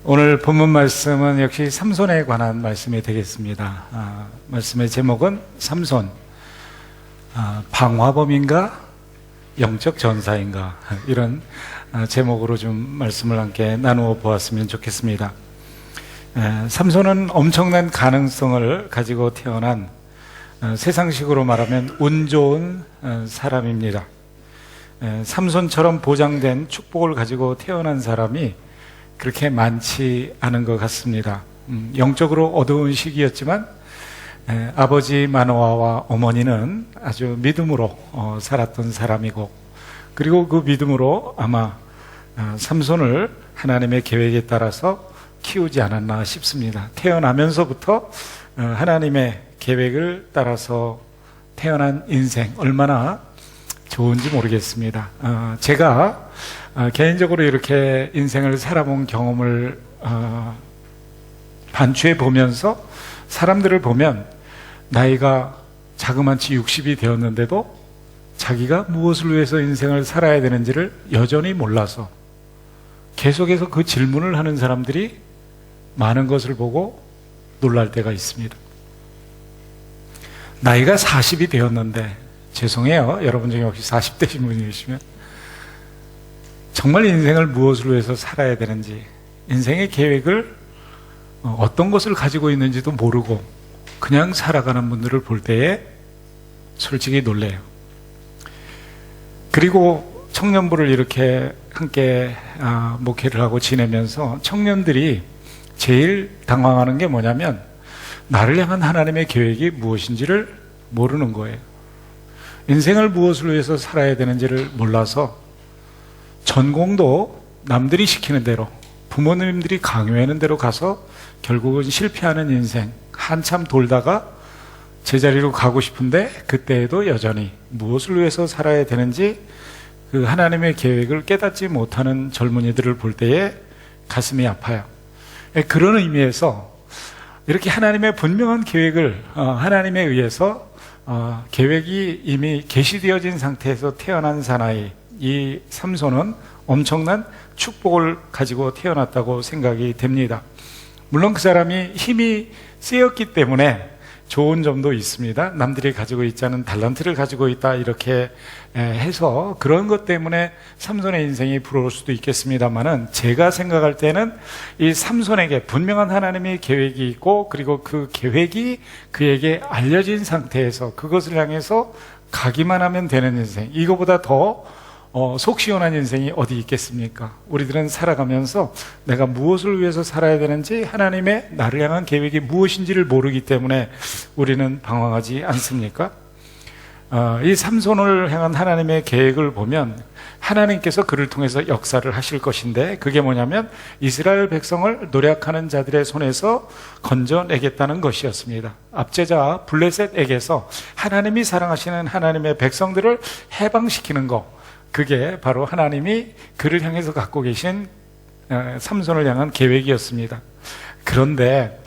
오늘 본문 말씀은 역시 삼손에 관한 말씀이 되겠습니다. 말씀의 제목은 삼손, 방화범인가 영적 전사인가, 이런 제목으로 좀 말씀을 함께 나누어 보았으면 좋겠습니다. 삼손은 엄청난 가능성을 가지고 태어난, 세상식으로 말하면 운 좋은 사람입니다. 삼손처럼 보장된 축복을 가지고 태어난 사람이 그렇게 많지 않은 것 같습니다. 영적으로 어두운 시기였지만 아버지 마노아와 어머니는 아주 믿음으로 살았던 사람이고, 그리고 그 믿음으로 아마 삼손을 하나님의 계획에 따라서 키우지 않았나 싶습니다. 태어나면서부터 하나님의 계획을 따라서 태어난 인생, 얼마나 좋은지 모르겠습니다. 제가 개인적으로 이렇게 인생을 살아본 경험을 반추해 보면서 사람들을 보면 나이가 자그마치 60이 되었는데도 자기가 무엇을 위해서 인생을 살아야 되는지를 여전히 몰라서 계속해서 그 질문을 하는 사람들이 많은 것을 보고 놀랄 때가 있습니다. 나이가 40이 되었는데, 죄송해요, 여러분 중에 혹시 40대신 분이 계시면, 정말 인생을 무엇을 위해서 살아야 되는지, 인생의 계획을 어떤 것을 가지고 있는지도 모르고 그냥 살아가는 분들을 볼 때에 솔직히 놀래요. 그리고 청년부를 이렇게 함께 목회를 하고 지내면서 청년들이 제일 당황하는 게 뭐냐면, 나를 향한 하나님의 계획이 무엇인지를 모르는 거예요. 인생을 무엇을 위해서 살아야 되는지를 몰라서 전공도 남들이 시키는 대로, 부모님들이 강요하는 대로 가서 결국은 실패하는 인생, 한참 돌다가 제자리로 가고 싶은데 그때에도 여전히 무엇을 위해서 살아야 되는지 그 하나님의 계획을 깨닫지 못하는 젊은이들을 볼 때에 가슴이 아파요. 그런 의미에서 이렇게 하나님의 분명한 계획을 하나님에 의해서 계획이 이미 계시되어진 상태에서 태어난 사나이, 이 삼손은 엄청난 축복을 가지고 태어났다고 생각이 됩니다. 물론 그 사람이 힘이 세었기 때문에 좋은 점도 있습니다. 남들이 가지고 있지 않은 달란트를 가지고 있다, 이렇게 해서 그런 것 때문에 삼손의 인생이 부러울 수도 있겠습니다만은, 제가 생각할 때는 이 삼손에게 분명한 하나님의 계획이 있고, 그리고 그 계획이 그에게 알려진 상태에서 그것을 향해서 가기만 하면 되는 인생, 이거보다 더 속 시원한 인생이 어디 있겠습니까? 우리들은 살아가면서 내가 무엇을 위해서 살아야 되는지, 하나님의 나를 향한 계획이 무엇인지를 모르기 때문에 우리는 방황하지 않습니까? 이 삼손을 향한 하나님의 계획을 보면 하나님께서 그를 통해서 역사를 하실 것인데, 그게 뭐냐면 이스라엘 백성을 노략하는 자들의 손에서 건져내겠다는 것이었습니다. 압제자 블레셋에게서 하나님이 사랑하시는 하나님의 백성들을 해방시키는 것, 그게 바로 하나님이 그를 향해서 갖고 계신 삼손을 향한 계획이었습니다. 그런데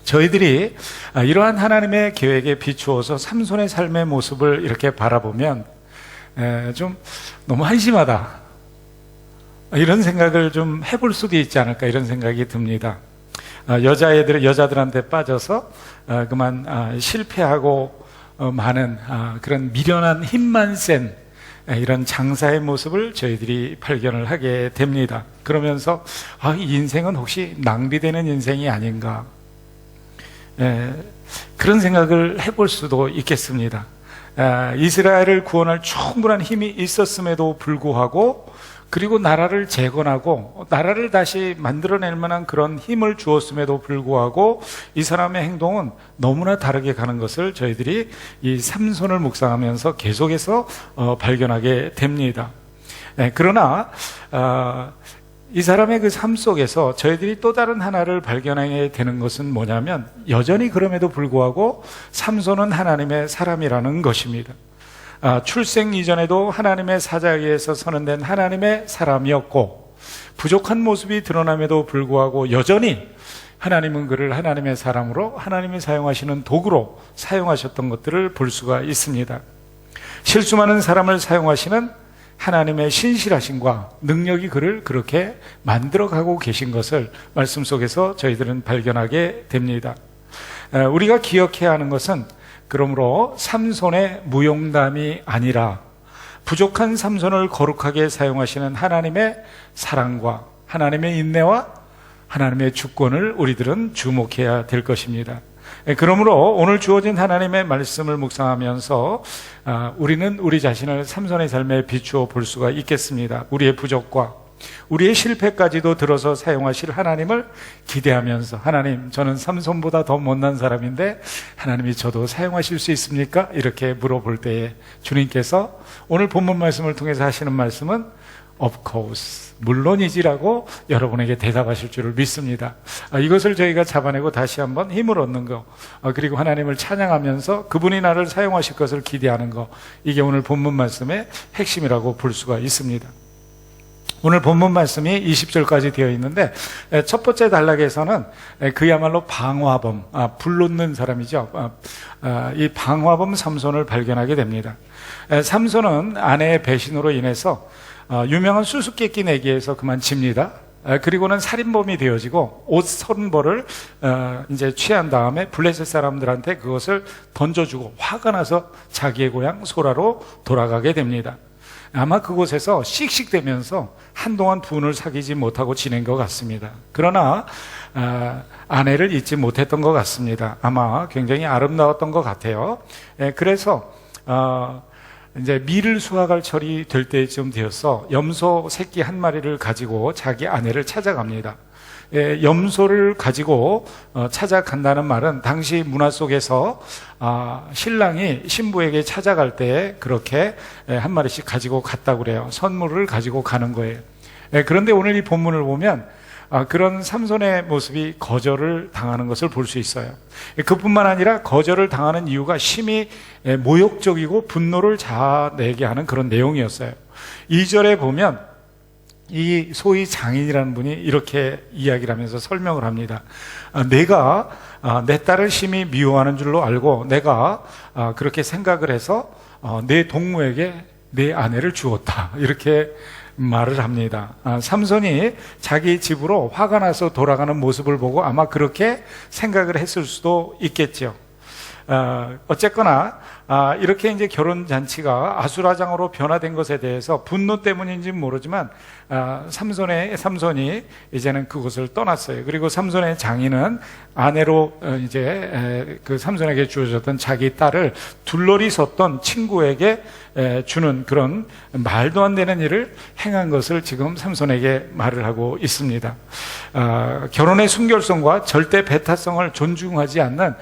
저희들이 이러한 하나님의 계획에 비추어서 삼손의 삶의 모습을 이렇게 바라보면 좀 너무 한심하다, 이런 생각을 좀 해볼 수도 있지 않을까, 이런 생각이 듭니다. 여자들한테 빠져서 그만 실패하고 많은 그런 미련한 힘만 센 이런 장사의 모습을 저희들이 발견을 하게 됩니다. 그러면서 이 인생은 혹시 낭비되는 인생이 아닌가, 그런 생각을 해볼 수도 있겠습니다. 이스라엘을 구원할 충분한 힘이 있었음에도 불구하고, 그리고 나라를 재건하고 나라를 다시 만들어낼 만한 그런 힘을 주었음에도 불구하고 이 사람의 행동은 너무나 다르게 가는 것을 저희들이 이 삼손을 묵상하면서 계속해서 발견하게 됩니다. 그러나 이 사람의 그 삶 속에서 저희들이 또 다른 하나를 발견하게 되는 것은 뭐냐면, 여전히 그럼에도 불구하고 삼손은 하나님의 사람이라는 것입니다. 출생 이전에도 하나님의 사자에 의해서 선언된 하나님의 사람이었고, 부족한 모습이 드러남에도 불구하고 여전히 하나님은 그를 하나님의 사람으로, 하나님이 사용하시는 도구로 사용하셨던 것들을 볼 수가 있습니다. 실수 많은 사람을 사용하시는 하나님의 신실하심과 능력이 그를 그렇게 만들어가고 계신 것을 말씀 속에서 저희들은 발견하게 됩니다. 우리가 기억해야 하는 것은 그러므로 삼손의 무용담이 아니라 부족한 삼손을 거룩하게 사용하시는 하나님의 사랑과 하나님의 인내와 하나님의 주권을 우리들은 주목해야 될 것입니다. 그러므로 오늘 주어진 하나님의 말씀을 묵상하면서 우리는 우리 자신을 삼손의 삶에 비추어 볼 수가 있겠습니다. 우리의 부족과 우리의 실패까지도 들어서 사용하실 하나님을 기대하면서, 하나님, 저는 삼손보다 더 못난 사람인데 하나님이 저도 사용하실 수 있습니까? 이렇게 물어볼 때에 주님께서 오늘 본문 말씀을 통해서 하시는 말씀은 Of course, 물론이지라고 여러분에게 대답하실 줄을 믿습니다. 이것을 저희가 잡아내고 다시 한번 힘을 얻는 거, 그리고 하나님을 찬양하면서 그분이 나를 사용하실 것을 기대하는 거, 이게 오늘 본문 말씀의 핵심이라고 볼 수가 있습니다. 오늘 본문 말씀이 20절까지 되어 있는데 첫 번째 단락에서는 그야말로 방화범, 불놓는 사람이죠. 이 방화범 삼손을 발견하게 됩니다. 삼손은 아내의 배신으로 인해서 유명한 수수께끼 내기에서 그만 집니다. 그리고는 살인범이 되어지고 옷 30벌을 이제 취한 다음에 블레셋 사람들한테 그것을 던져주고 화가 나서 자기의 고향 소라로 돌아가게 됩니다. 아마 그곳에서 씩씩대면서 한동안 부인을 사귀지 못하고 지낸 것 같습니다. 그러나 아내를 잊지 못했던 것 같습니다. 아마 굉장히 아름다웠던 것 같아요. 그래서 이제 밀을 수확할 철이 될 때쯤 되어서 염소 새끼 한 마리를 가지고 자기 아내를 찾아갑니다. 염소를 가지고 찾아간다는 말은 당시 문화 속에서 신랑이 신부에게 찾아갈 때 그렇게 한 마리씩 가지고 갔다고 그래요. 선물을 가지고 가는 거예요. 그런데 오늘 이 본문을 보면 그런 삼손의 모습이 거절을 당하는 것을 볼 수 있어요. 그뿐만 아니라 거절을 당하는 이유가 심히 모욕적이고 분노를 자아내게 하는 그런 내용이었어요. 2절에 보면 이 소위 장인이라는 분이 이렇게 이야기를 하면서 설명을 합니다. 내가 내 딸을 심히 미워하는 줄로 알고 내가 그렇게 생각을 해서 내 동무에게 내 아내를 주었다, 이렇게 말을 합니다. 삼손이 자기 집으로 화가 나서 돌아가는 모습을 보고 아마 그렇게 생각을 했을 수도 있겠죠. 어쨌거나 이렇게 이제 결혼 잔치가 아수라장으로 변화된 것에 대해서 분노 때문인지는 모르지만 삼손이 이제는 그곳을 떠났어요. 그리고 삼손의 장인은 아내로 이제 그 삼손에게 주어졌던 자기 딸을 둘러리 섰던 친구에게 주는 그런 말도 안 되는 일을 행한 것을 지금 삼손에게 말을 하고 있습니다. 결혼의 순결성과 절대 배타성을 존중하지 않는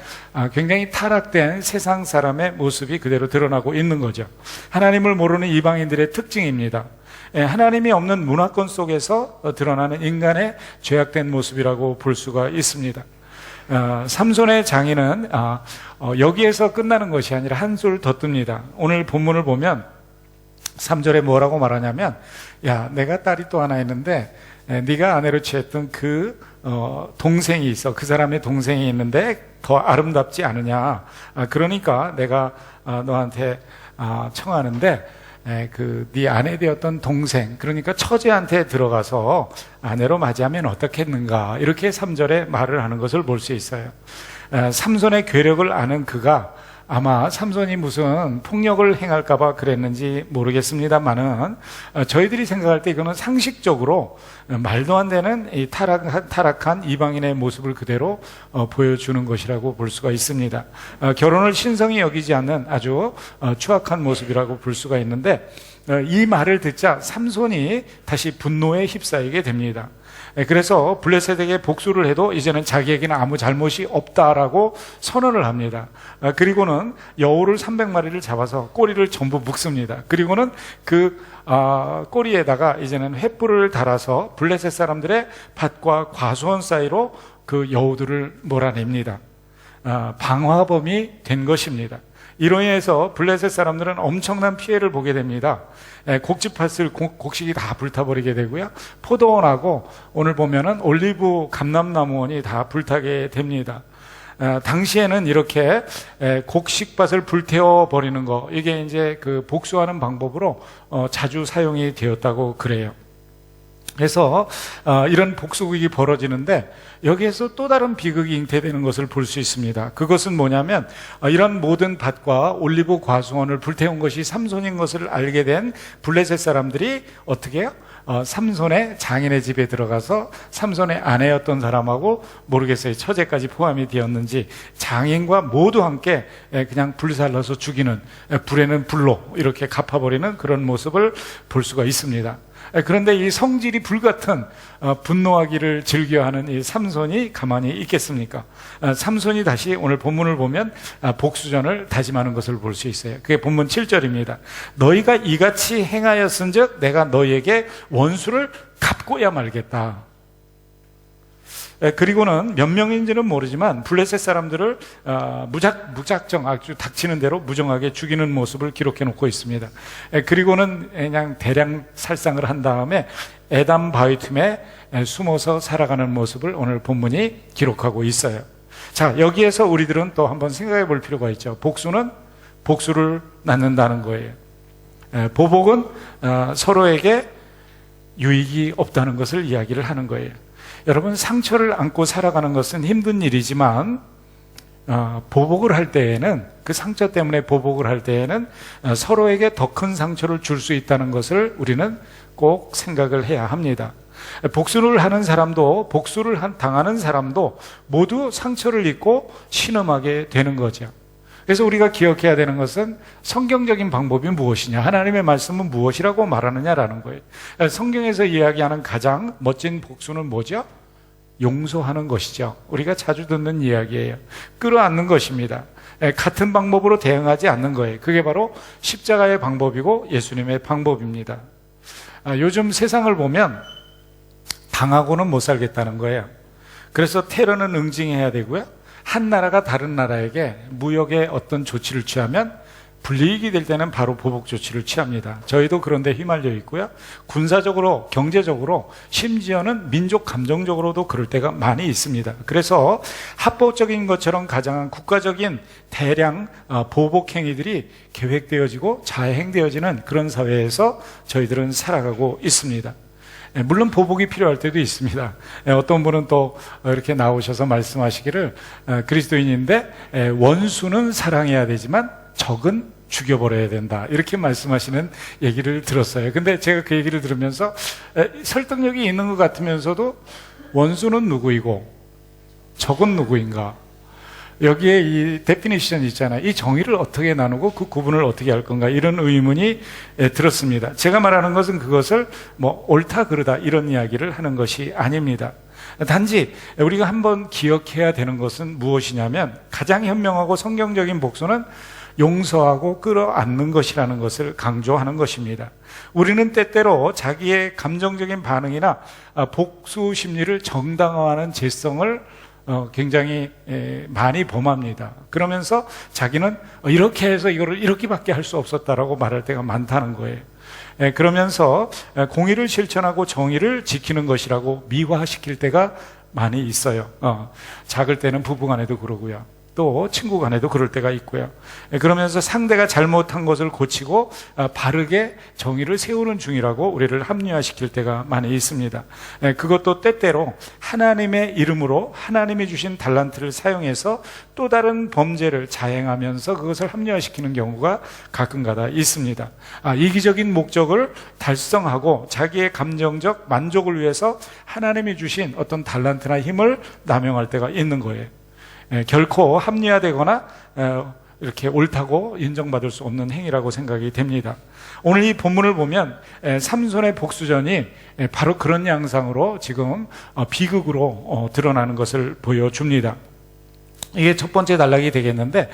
굉장히 타락된 세상 사람의 모습이 그대로 드러나고 있는 거죠. 하나님을 모르는 이방인들의 특징입니다. 하나님이 없는 문화권 속에서 드러나는 인간의 죄악된 모습이라고 볼 수가 있습니다. 삼손의 장인은 여기에서 끝나는 것이 아니라 한술 더 뜹니다. 오늘 본문을 보면 3절에 뭐라고 말하냐면, 야, 내가 딸이 또 하나 있는데 네가 아내로 취했던 그 동생이 있어. 그 사람의 동생이 있는데 더 아름답지 않으냐. 그러니까 내가 너한테 청하는데 네 아내 되었던 동생, 그러니까 처제한테 들어가서 아내로 맞이하면 어떻겠는가, 이렇게 3절에 말을 하는 것을 볼 수 있어요. 삼손의 괴력을 아는 그가 아마 삼손이 무슨 폭력을 행할까봐 그랬는지 모르겠습니다만은 저희들이 생각할 때 이거는 상식적으로 말도 안 되는 이 타락한 이방인의 모습을 그대로 보여주는 것이라고 볼 수가 있습니다. 결혼을 신성히 여기지 않는 아주 추악한 모습이라고 볼 수가 있는데, 이 말을 듣자 삼손이 다시 분노에 휩싸이게 됩니다. 그래서 블레셋에게 복수를 해도 이제는 자기에게는 아무 잘못이 없다라고 선언을 합니다. 그리고는 여우를 300마리를 잡아서 꼬리를 전부 묶습니다. 그리고는 그 꼬리에다가 이제는 횃불을 달아서 블레셋 사람들의 밭과 과수원 사이로 그 여우들을 몰아냅니다. 방화범이 된 것입니다. 이로 인해서 블레셋 사람들은 엄청난 피해를 보게 됩니다. 곡집밭을 곡식이 다 불타버리게 되고요. 포도원하고 오늘 보면은 올리브 감람나무원이 다 불타게 됩니다. 당시에는 이렇게 곡식밭을 불태워 버리는 거, 이게 이제 그 복수하는 방법으로 자주 사용이 되었다고 그래요. 그래서 이런 복수극이 벌어지는데 여기에서 또 다른 비극이 잉태되는 것을 볼 수 있습니다. 그것은 뭐냐면 이런 모든 밭과 올리브 과수원을 불태운 것이 삼손인 것을 알게 된 블레셋 사람들이 어떻게 해요? 삼손의 장인의 집에 들어가서 삼손의 아내였던 사람하고 모르겠어요, 처제까지 포함이 되었는지 장인과 모두 함께 그냥 불살라서 죽이는, 불에는 불로 이렇게 갚아버리는 그런 모습을 볼 수가 있습니다. 그런데 이 성질이 불같은 분노하기를 즐겨하는 이 삼손이 가만히 있겠습니까? 삼손이 다시 오늘 본문을 보면 복수전을 다짐하는 것을 볼 수 있어요. 그게 본문 7절입니다. 너희가 이같이 행하였은즉 내가 너희에게 원수를 갚고야 말겠다. 그리고는 몇 명인지는 모르지만 블레셋 사람들을 무작정 아주 닥치는 대로 무정하게 죽이는 모습을 기록해 놓고 있습니다. 그리고는 그냥 대량 살상을 한 다음에 에담 바위 틈에 숨어서 살아가는 모습을 오늘 본문이 기록하고 있어요. 자, 여기에서 우리들은 또 한번 생각해 볼 필요가 있죠. 복수는 복수를 낳는다는 거예요. 보복은 서로에게 유익이 없다는 것을 이야기를 하는 거예요. 여러분, 상처를 안고 살아가는 것은 힘든 일이지만 보복을 할 때에는, 그 상처 때문에 보복을 할 때에는 서로에게 더 큰 상처를 줄 수 있다는 것을 우리는 꼭 생각을 해야 합니다. 복수를 하는 사람도 복수를 당하는 사람도 모두 상처를 입고 신음하게 되는 거죠. 그래서 우리가 기억해야 되는 것은 성경적인 방법이 무엇이냐, 하나님의 말씀은 무엇이라고 말하느냐라는 거예요. 성경에서 이야기하는 가장 멋진 복수는 뭐죠? 용서하는 것이죠. 우리가 자주 듣는 이야기예요. 끌어안는 것입니다. 같은 방법으로 대응하지 않는 거예요. 그게 바로 십자가의 방법이고 예수님의 방법입니다. 요즘 세상을 보면 당하고는 못 살겠다는 거예요. 그래서 테러는 응징해야 되고요, 한 나라가 다른 나라에게 무역의 어떤 조치를 취하면 불이익이 될 때는 바로 보복 조치를 취합니다. 저희도 그런 데 휘말려 있고요, 군사적으로, 경제적으로, 심지어는 민족 감정적으로도 그럴 때가 많이 있습니다. 그래서 합법적인 것처럼 가장한 국가적인 대량 보복 행위들이 계획되어지고 자행되어지는 그런 사회에서 저희들은 살아가고 있습니다. 물론 보복이 필요할 때도 있습니다. 어떤 분은 또 이렇게 나오셔서 말씀하시기를 그리스도인인데 원수는 사랑해야 되지만 적은 죽여버려야 된다, 이렇게 말씀하시는 얘기를 들었어요. 근데 제가 그 얘기를 들으면서 설득력이 있는 것 같으면서도 원수는 누구이고 적은 누구인가, 여기에 이 데피니션 있잖아요. 이 정의를 어떻게 나누고 그 구분을 어떻게 할 건가, 이런 의문이 들었습니다. 제가 말하는 것은 그것을 뭐 옳다 그르다 이런 이야기를 하는 것이 아닙니다. 단지 우리가 한번 기억해야 되는 것은 무엇이냐면, 가장 현명하고 성경적인 복수는 용서하고 끌어안는 것이라는 것을 강조하는 것입니다. 우리는 때때로 자기의 감정적인 반응이나 복수 심리를 정당화하는 재성을 굉장히 많이 범합니다. 그러면서 자기는 이렇게 해서 이거를 이렇게밖에 할 수 없었다라고 말할 때가 많다는 거예요. 그러면서 공의를 실천하고 정의를 지키는 것이라고 미화시킬 때가 많이 있어요. 작을 때는 부부 간에도 그러고요, 또 친구 간에도 그럴 때가 있고요. 그러면서 상대가 잘못한 것을 고치고 바르게 정의를 세우는 중이라고 우리를 합리화시킬 때가 많이 있습니다. 그것도 때때로 하나님의 이름으로 하나님이 주신 달란트를 사용해서 또 다른 범죄를 자행하면서 그것을 합리화시키는 경우가 가끔가다 있습니다. 이기적인 목적을 달성하고 자기의 감정적 만족을 위해서 하나님이 주신 어떤 달란트나 힘을 남용할 때가 있는 거예요. 결코 합리화되거나 이렇게 옳다고 인정받을 수 없는 행위라고 생각이 됩니다. 오늘 이 본문을 보면 삼손의 복수전이 바로 그런 양상으로 지금 비극으로 드러나는 것을 보여줍니다. 이게 첫 번째 단락이 되겠는데,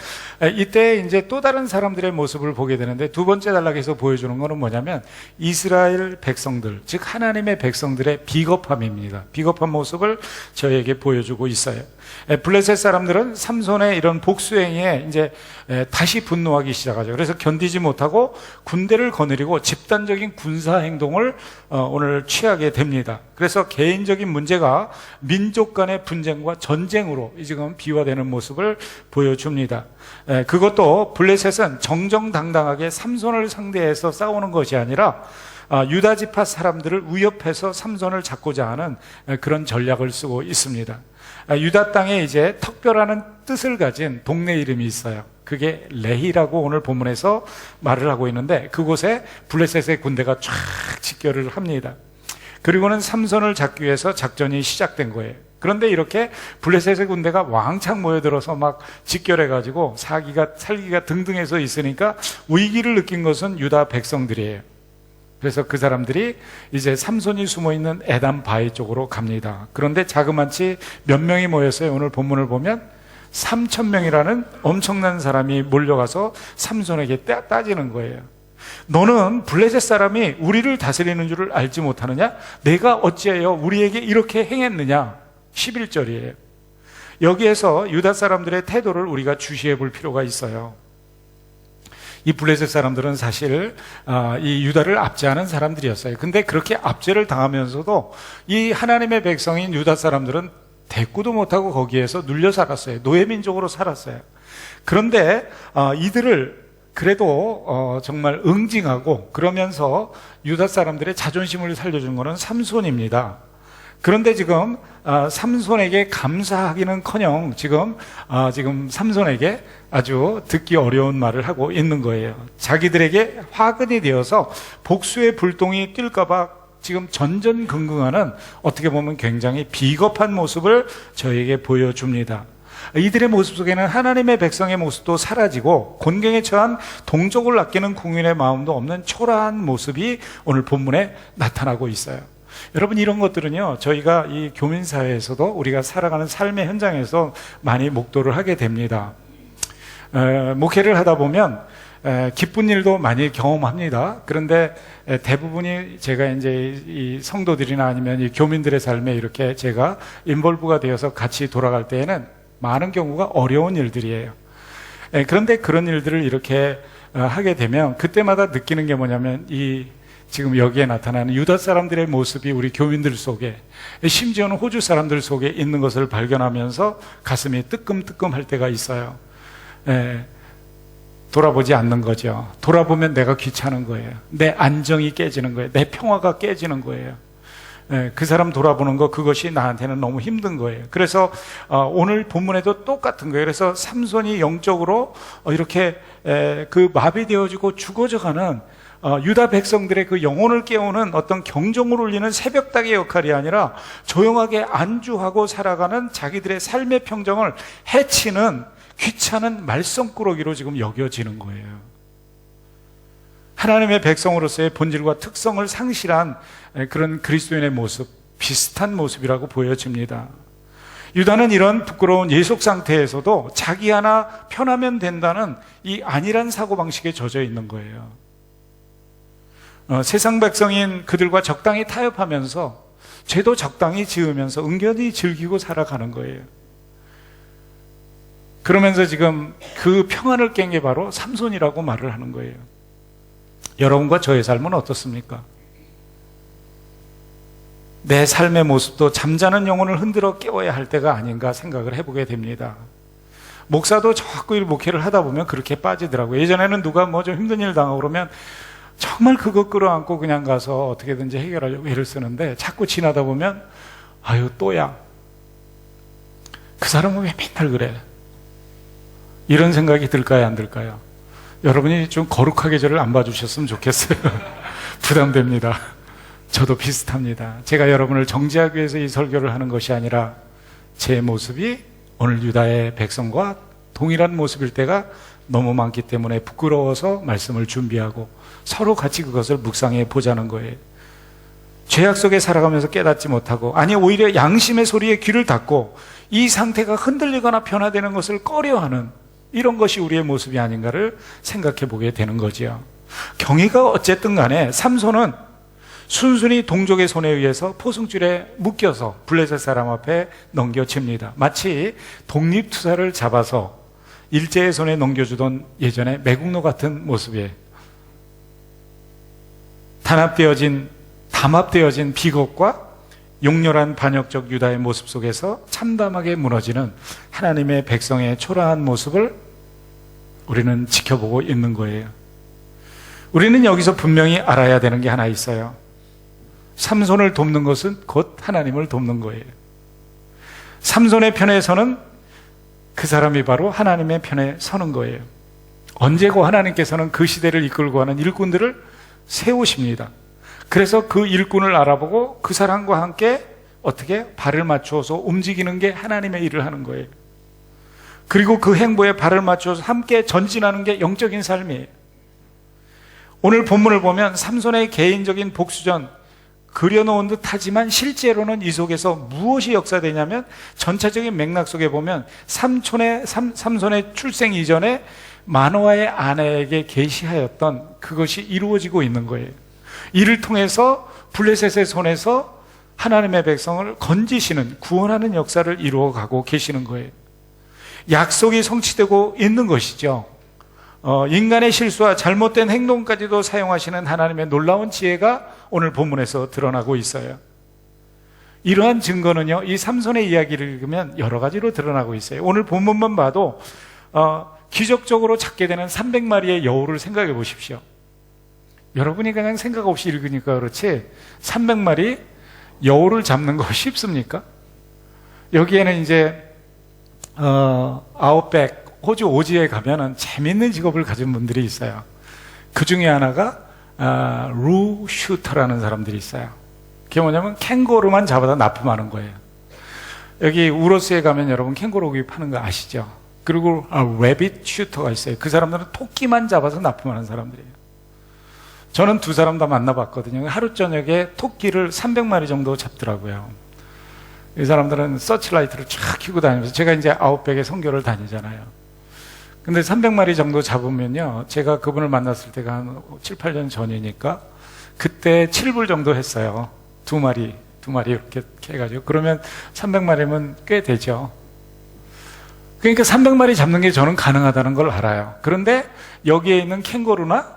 이때 이제 또 다른 사람들의 모습을 보게 되는데, 두 번째 단락에서 보여주는 것은 뭐냐면 이스라엘 백성들, 즉 하나님의 백성들의 비겁함입니다. 비겁한 모습을 저에게 보여주고 있어요. 블레셋 사람들은 삼손의 이런 복수행위에 이제 다시 분노하기 시작하죠. 그래서 견디지 못하고 군대를 거느리고 집단적인 군사 행동을 오늘 취하게 됩니다. 그래서 개인적인 문제가 민족 간의 분쟁과 전쟁으로 지금 비화되는 모습을 보여줍니다. 그것도 블레셋은 정정당당하게 삼손을 상대해서 싸우는 것이 아니라 유다 지파 사람들을 위협해서 삼손을 잡고자 하는 그런 전략을 쓰고 있습니다. 유다 땅에 이제 특별한 뜻을 가진 동네 이름이 있어요. 그게 레히라고 오늘 본문에서 말을 하고 있는데, 그곳에 블레셋의 군대가 쫙 집결을 합니다. 그리고는 삼손을 잡기 위해서 작전이 시작된 거예요. 그런데 이렇게 블레셋의 군대가 왕창 모여들어서 막 집결해가지고 살기가 등등해서 있으니까 위기를 느낀 것은 유다 백성들이에요. 그래서 그 사람들이 이제 삼손이 숨어있는 에담 바위 쪽으로 갑니다. 그런데 자그마치 몇 명이 모였어요. 오늘 본문을 보면 3,000명이라는 엄청난 사람이 몰려가서 삼손에게 따지는 거예요. 너는 블레셋 사람이 우리를 다스리는 줄을 알지 못하느냐? 내가 어찌하여 우리에게 이렇게 행했느냐? 11절이에요. 여기에서 유다 사람들의 태도를 우리가 주시해 볼 필요가 있어요. 이 블레셋 사람들은 사실 이 유다를 압제하는 사람들이었어요. 근데 그렇게 압제를 당하면서도 이 하나님의 백성인 유다 사람들은 대꾸도 못하고 거기에서 눌려 살았어요. 노예민족으로 살았어요. 그런데 이들을 그래도 정말 응징하고 그러면서 유다 사람들의 자존심을 살려준 것은 삼손입니다. 그런데 지금 삼손에게 감사하기는커녕 지금 삼손에게 아주 듣기 어려운 말을 하고 있는 거예요. 자기들에게 화근이 되어서 복수의 불똥이 뛸까봐 지금 전전긍긍하는, 어떻게 보면 굉장히 비겁한 모습을 저에게 보여줍니다. 이들의 모습 속에는 하나님의 백성의 모습도 사라지고 곤경에 처한 동족을 아끼는 국민의 마음도 없는 초라한 모습이 오늘 본문에 나타나고 있어요. 여러분, 이런 것들은요, 저희가 이 교민사회에서도 우리가 살아가는 삶의 현장에서 많이 목도를 하게 됩니다. 목회를 하다 보면 기쁜 일도 많이 경험합니다. 그런데 대부분이 제가 이제 이 성도들이나 아니면 이 교민들의 삶에 이렇게 제가 인볼브가 되어서 같이 돌아갈 때에는 많은 경우가 어려운 일들이에요. 그런데 그런 일들을 이렇게 하게 되면 그때마다 느끼는 게 뭐냐면, 지금 여기에 나타나는 유다 사람들의 모습이 우리 교민들 속에, 심지어는 호주 사람들 속에 있는 것을 발견하면서 가슴이 뜨끔뜨끔할 때가 있어요. 돌아보지 않는 거죠. 돌아보면 내가 귀찮은 거예요. 내 안정이 깨지는 거예요. 내 평화가 깨지는 거예요. 그 사람 돌아보는 거, 그것이 나한테는 너무 힘든 거예요. 그래서 오늘 본문에도 똑같은 거예요. 그래서 삼손이 영적으로 이렇게 그 마비되어지고 죽어져가는 유다 백성들의 그 영혼을 깨우는 어떤 경종을 울리는 새벽닭의 역할이 아니라 조용하게 안주하고 살아가는 자기들의 삶의 평정을 해치는 귀찮은 말썽꾸러기로 지금 여겨지는 거예요. 하나님의 백성으로서의 본질과 특성을 상실한 그런 그리스도인의 모습, 비슷한 모습이라고 보여집니다. 유다는 이런 부끄러운 예속 상태에서도 자기 하나 편하면 된다는 이 안일한 사고방식에 젖어 있는 거예요. 세상 백성인 그들과 적당히 타협하면서 죄도 적당히 지으면서 은근히 즐기고 살아가는 거예요. 그러면서 지금 그 평안을 깬 게 바로 삼손이라고 말을 하는 거예요. 여러분과 저의 삶은 어떻습니까? 내 삶의 모습도 잠자는 영혼을 흔들어 깨워야 할 때가 아닌가 생각을 해보게 됩니다. 목사도 자꾸 목회를 하다 보면 그렇게 빠지더라고요. 예전에는 누가 뭐 좀 힘든 일 당하고 그러면 정말 그거 끌어안고 그냥 가서 어떻게든지 해결하려고 애를 쓰는데, 자꾸 지나다 보면 아유 또야, 그 사람은 왜 맨날 그래? 이런 생각이 들까요, 안 들까요? 여러분이 좀 거룩하게 저를 안 봐주셨으면 좋겠어요. 부담됩니다. 저도 비슷합니다. 제가 여러분을 정죄하기 위해서 이 설교를 하는 것이 아니라 제 모습이 오늘 유다의 백성과 동일한 모습일 때가 너무 많기 때문에 부끄러워서 말씀을 준비하고 서로 같이 그것을 묵상해 보자는 거예요. 죄악 속에 살아가면서 깨닫지 못하고, 아니 오히려 양심의 소리에 귀를 닫고 이 상태가 흔들리거나 변화되는 것을 꺼려하는 이런 것이 우리의 모습이 아닌가를 생각해 보게 되는 거지요. 경위가 어쨌든 간에 삼손은 순순히 동족의 손에 의해서 포승줄에 묶여서 블레셋 사람 앞에 넘겨집니다. 마치 독립투사를 잡아서 일제의 손에 넘겨주던 예전의 매국노 같은 모습이에요. 담합되어진 비극과 용렬한 반역적 유다의 모습 속에서 참담하게 무너지는 하나님의 백성의 초라한 모습을 우리는 지켜보고 있는 거예요. 우리는 여기서 분명히 알아야 되는 게 하나 있어요. 삼손을 돕는 것은 곧 하나님을 돕는 거예요. 삼손의 편에 서는 그 사람이 바로 하나님의 편에 서는 거예요. 언제고 하나님께서는 그 시대를 이끌고 가는 일꾼들을 세우십니다. 그래서 그 일꾼을 알아보고 그 사람과 함께 어떻게 발을 맞추어서 움직이는 게 하나님의 일을 하는 거예요. 그리고 그 행보에 발을 맞추어서 함께 전진하는 게 영적인 삶이에요. 오늘 본문을 보면 삼손의 개인적인 복수전 그려놓은 듯 하지만 실제로는 이 속에서 무엇이 역사되냐면 전체적인 맥락 속에 보면 삼손의 출생 이전에 마노아의 아내에게 계시하였던 그것이 이루어지고 있는 거예요. 이를 통해서 블레셋의 손에서 하나님의 백성을 건지시는 구원하는 역사를 이루어가고 계시는 거예요. 약속이 성취되고 있는 것이죠. 인간의 실수와 잘못된 행동까지도 사용하시는 하나님의 놀라운 지혜가 오늘 본문에서 드러나고 있어요. 이러한 증거는요, 이 삼손의 이야기를 읽으면 여러 가지로 드러나고 있어요. 오늘 본문만 봐도 기적적으로 잡게 되는 300마리의 여우를 생각해 보십시오. 여러분이 그냥 생각 없이 읽으니까 그렇지 300마리 여우를 잡는 거 쉽습니까? 여기에는 이제 아웃백 호주 오지에 가면은 재밌는 직업을 가진 분들이 있어요. 그 중에 하나가 루 슈터라는 사람들이 있어요. 그게 뭐냐면 캥거루만 잡아다 납품하는 거예요. 여기 우로스에 가면 여러분 캥거루 고기 파는 거 아시죠? 그리고 레빗 슈터가 있어요. 그 사람들은 토끼만 잡아서 납품하는 사람들이에요. 저는 두 사람 다 만나봤거든요. 하루 저녁에 토끼를 300마리 정도 잡더라고요. 이 사람들은 서치라이트를 쫙 켜고 다니면서, 제가 이제 아웃백에 선교를 다니잖아요. 근데 300마리 정도 잡으면요, 제가 그분을 만났을 때가 한 7, 8년 전이니까 그때 7불 정도 했어요. 두 마리 이렇게 해가지고. 그러면 300마리면 꽤 되죠. 그러니까 300마리 잡는 게 저는 가능하다는 걸 알아요. 그런데 여기에 있는 캥거루나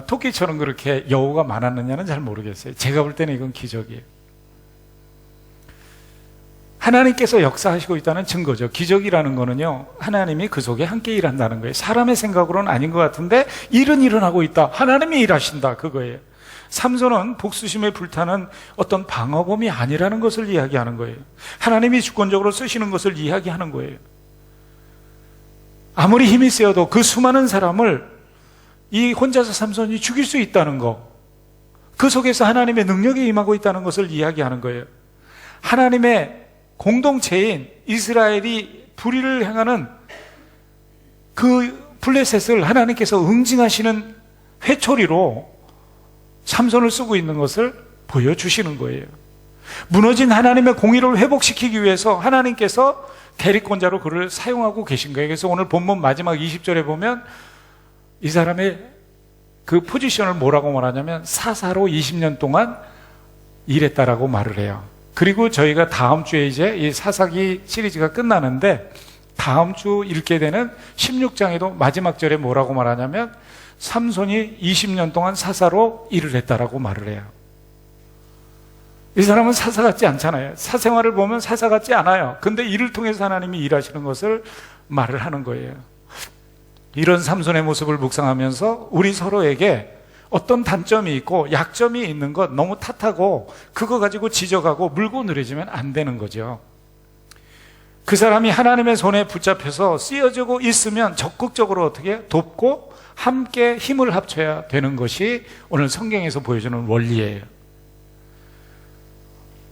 토끼처럼 그렇게 여우가 많았느냐는 잘 모르겠어요. 제가 볼 때는 이건 기적이에요. 하나님께서 역사하시고 있다는 증거죠. 기적이라는 거는요, 하나님이 그 속에 함께 일한다는 거예요. 사람의 생각으로는 아닌 것 같은데 일은 일어나고 있다. 하나님이 일하신다. 그거예요. 삼손은 복수심에 불타는 어떤 방어범이 아니라는 것을 이야기하는 거예요. 하나님이 주권적으로 쓰시는 것을 이야기하는 거예요. 아무리 힘이 세어도 그 수많은 사람을 이 혼자서 삼손이 죽일 수 있다는 거, 그 속에서 하나님의 능력이 임하고 있다는 것을 이야기하는 거예요. 하나님의 공동체인 이스라엘이 불의를 행하는 그 블레셋을 하나님께서 응징하시는 회초리로 삼손을 쓰고 있는 것을 보여주시는 거예요. 무너진 하나님의 공의를 회복시키기 위해서 하나님께서 대리권자로 그를 사용하고 계신 거예요. 그래서 오늘 본문 마지막 20절에 보면 이 사람의 그 포지션을 뭐라고 말하냐면 사사로 20년 동안 일했다라고 말을 해요. 그리고 저희가 다음 주에 이제 이 사사기 시리즈가 끝나는데 다음 주 읽게 되는 16장에도 마지막 절에 뭐라고 말하냐면 삼손이 20년 동안 사사로 일을 했다라고 말을 해요. 이 사람은 사사 같지 않잖아요. 사생활을 보면 사사 같지 않아요. 근데 이를 통해서 하나님이 일하시는 것을 말을 하는 거예요. 이런 삼손의 모습을 묵상하면서 우리 서로에게 어떤 단점이 있고 약점이 있는 것 너무 탓하고 그거 가지고 지적하고 물고 늘어지면 안 되는 거죠. 그 사람이 하나님의 손에 붙잡혀서 쓰여지고 있으면 적극적으로 어떻게 돕고 함께 힘을 합쳐야 되는 것이 오늘 성경에서 보여주는 원리예요.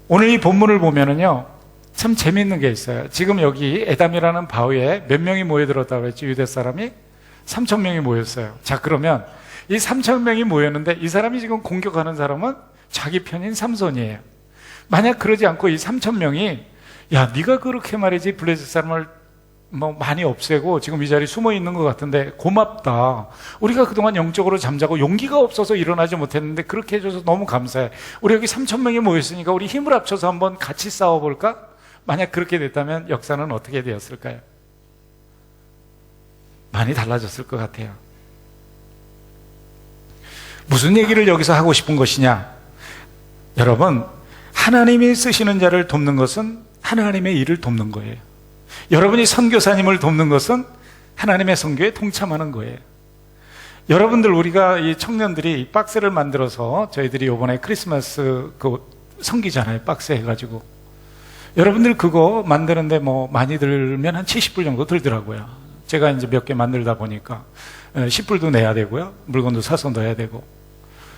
오늘 이 본문을 보면은요, 참 재미있는 게 있어요. 지금 여기 에담이라는 바위에 몇 명이 모여들었다고 했죠? 유대 사람이 3,000명이 모였어요. 자, 그러면 이 3,000명이 모였는데 이 사람이 지금 공격하는 사람은 자기 편인 삼손이에요. 만약 그러지 않고 이 3,000명이 야, 네가 그렇게 말이지 블레셋 사람을 뭐 많이 없애고 지금 이 자리에 숨어 있는 것 같은데 고맙다. 우리가 그동안 영적으로 잠자고 용기가 없어서 일어나지 못했는데 그렇게 해줘서 너무 감사해. 우리 여기 3천 명이 모였으니까 우리 힘을 합쳐서 한번 같이 싸워볼까? 만약 그렇게 됐다면 역사는 어떻게 되었을까요? 많이 달라졌을 것 같아요. 무슨 얘기를 여기서 하고 싶은 것이냐? 여러분, 하나님이 쓰시는 자를 돕는 것은 하나님의 일을 돕는 거예요. 여러분이 선교사님을 돕는 것은 하나님의 선교에 동참하는 거예요. 여러분들, 우리가 이 청년들이 박스를 만들어서 저희들이 이번에 크리스마스 섬기잖아요. 박스 해가지고. 여러분들 그거 만드는데 뭐 많이 들면 한 70불 정도 들더라고요. 제가 이제 몇 개 만들다 보니까 10불도 내야 되고요. 물건도 사서 넣어야 되고.